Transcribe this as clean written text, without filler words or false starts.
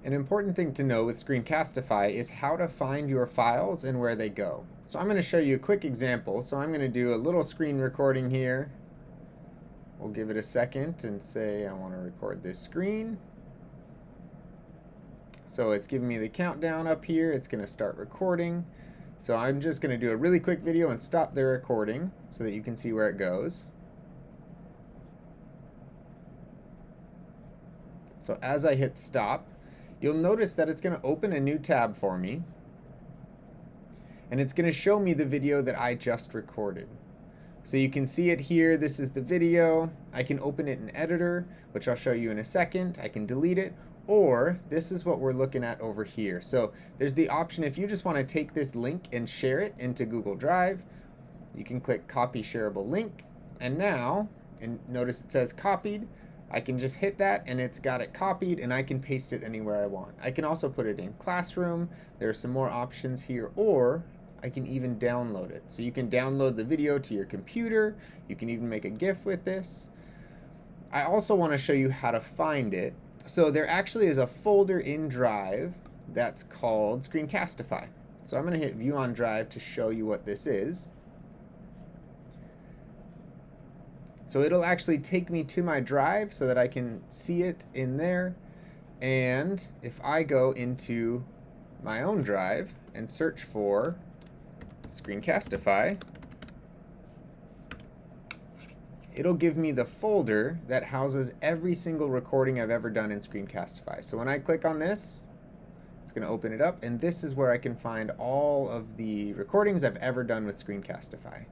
An important thing to know with Screencastify is how to find your files and where they go. So I'm going to show you a quick example. So I'm going to do a little screen recording here. We'll give it a second and say I want to record this screen. So it's giving me the countdown up here. It's going to start recording. So I'm just going to do a really quick video and stop the recording so that you can see where it goes. So as I hit stop, you'll notice that it's going to open a new tab for me. And it's going to show me the video that I just recorded. So you can see it here. This is the video. I can open it in Editor, which I'll show you in a second. I can delete it. Or this is what we're looking at over here. So there's the option if you just want to take this link and share it into Google Drive, you can click copy shareable link. And now, and notice it says copied. I can just hit that and it's got it copied and I can paste it anywhere I want. I can also put it in Classroom. There are some more options here, or I can even download it. So you can download the video to your computer. You can even make a GIF with this. I also want to show you how to find it. So there actually is a folder in Drive that's called Screencastify. So I'm going to hit View on Drive to show you what this is. So it'll actually take me to my drive so that I can see it in there. And if I go into my own drive and search for Screencastify, it'll give me the folder that houses every single recording I've ever done in Screencastify. So when I click on this, it's going to open it up, and this is where I can find all of the recordings I've ever done with Screencastify.